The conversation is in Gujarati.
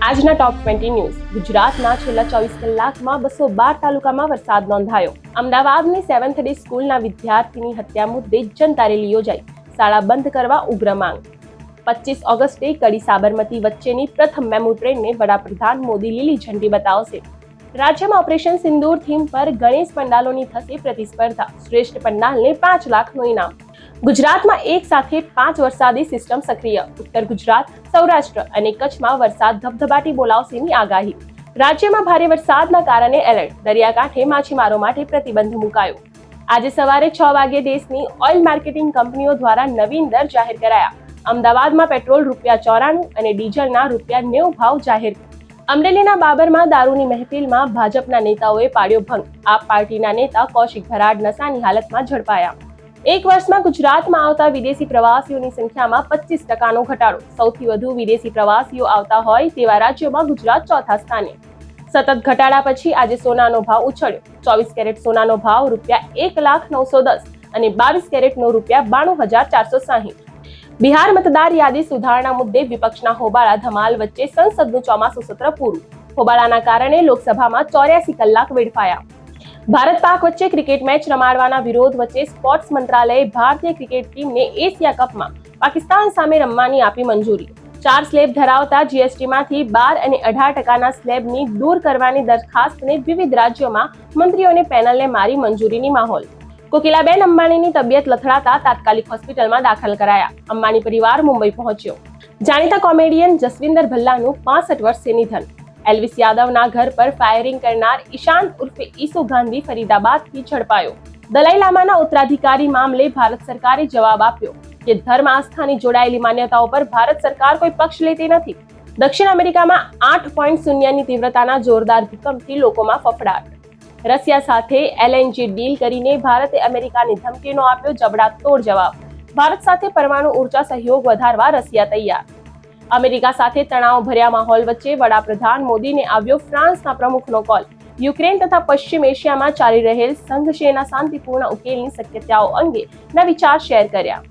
આજના ટોપ 20 ન્યૂઝ. ગુજરાતના છેલ્લા 24 કલાકમાં 212 તાલુકામાં વરસાદ નોંધાયો. અમદાવાદની 7th ડે સ્કૂલના વિદ્યાર્થીની હત્યા મુદ્દે જનતા રેલી યોજાઈ. શાળા બંધ કરવા ઉગ્ર માંગ. 25 ઓગસ્ટે કડી સાબરમતી વચ્ચેની પ્રથમ મેમુ ટ્રેનને વડાપ્રધાન મોદી લીલી ઝંડી બતાવશે. રાજ્યમાં ઓપરેશન સિંદૂર થીમ પર ગણેશ પંડાલોની થશે પ્રતિસ્પર્ધા. શ્રેષ્ઠ પંડાલને 5 લાખનું ઇનામ. ગુજરાતમાં એક સાથે 5 વરસાદી સિસ્ટમ સક્રિય. ઉત્તર ગુજરાત, સૌરાષ્ટ્ર અને કચ્છમાં વરસાદ ધબધબાટી બોલાવશેની આગાહી. રાજ્યમાં ભારે વરસાદના કારણે એલર્ટ. દરિયાકાંઠે માછીમારો માટે પ્રતિબંધ મુકાયો. આજે સવારે 6 વાગે દેશની ઓઇલ માર્કેટિંગ કંપનીઓ દ્વારા નવીન દર જાહેર કરાયા. અમદાવાદમાં પેટ્રોલ ₹94 અને ડીઝલના ₹90 ભાવ જાહેર. અમરેલીના બાબરમાં દારૂની મહેફિલમાં ભાજપના નેતાઓએ પાડ્યો ભંગ. આપ પાર્ટીના નેતા કૌશિક ભરાડ નશાની હાલતમાં ઝડપાયા. એક વર્ષમાં ગુજરાતમાં આવતા વિદેશી પ્રવાસીઓની સંખ્યામાં 25% ઘટાડો. સૌથી વધુ વિદેશી પ્રવાસીઓ આવતા હોય તેવા રાજ્યોમાં ગુજરાત ચોથા સ્થાને. સતત ઘટાડા પછી આજે સોનાનો ભાવ ઉછળ્યો. 24 કેરેટ સોનાનો ભાવ ₹1,09,10 અને 22 કેરેટનો ₹92,460. બિહાર મતદાર યાદી સુધારણા મુદ્દે વિપક્ષના હોબાળા ધમાલ વચ્ચે સંસદનું ચોમાસું સત્ર પૂરું. હોબાળાના કારણે લોકસભામાં 84 કલાક વેડફાયા. ભારત પાક વચ્ચે ક્રિકેટ મેચ રમાડવાના વિરોધ વચ્ચે સ્પોર્ટ્સ મંત્રાલયે ભારતીય ક્રિકેટ ટીમને એશિયા કપમાં પાકિસ્તાન સામે રમવાની આપી મંજૂરી. 4 સ્લેબ ધરાવતા જીએસટીમાંથી 12 અને 18% સ્લેબની દૂર કરવાની દરખાસ્તને વિવિધ રાજ્યોમાં મંત્રીઓની પેનલને મારી મંજૂરીની માહોલ. કોકિલાબેન અંબાણીની તબિયત લથડાતા તાત્કાલિક હોસ્પિટલમાં દાખલ કરાયા. અંબાણી પરિવાર મુંબઈ પહોંચ્યો. જાણીતા કોમેડિયન જસવિંદર ભલ્લાનું 65 વર્ષે નિધન. એલ્વિસ યાદવના ઘર પર ફાયરિંગ કરનાર ઈશાંત ઉર્ફે ઈસુ ગાંધી ફરીદાબાદથી ઝડપાયો. દલાઈ લામાના ઉત્તરાધિકારી મામલે ભારત સરકારે જવાબ આપ્યો કે ધર્મ આસ્થાની જોડાયેલી માન્યતાઓ પર ભારત સરકાર કોઈ પક્ષ લેતી નથી. દક્ષિણ અમેરિકામાં 8.0ની તીવ્રતાના જોરદાર ભૂકંપથી લોકોમાં ફફડાટ. રશિયા સાથે એલએનજી ડીલ કરીને ભારતે અમેરિકાની ધમકીનો આપ્યો જબડાતોડ જવાબ. ભારત સાથે પરમાણુ ઉર્જા સહયોગ વધારવા રશિયા તૈયાર. અમેરિકા સાથે તણાવભર્યા માહોલ વચ્ચે વડાપ્રધાન મોદીને આવ્યો ફ્રાન્સના પ્રમુખનો કોલ. યુક્રેન તથા પશ્ચિમ એશિયામાં ચાલી રહેલ સંઘર્ષના શાંતિપૂર્ણ ઉકેલની શક્યતાઓ અંગેના વિચાર શેર કર્યા.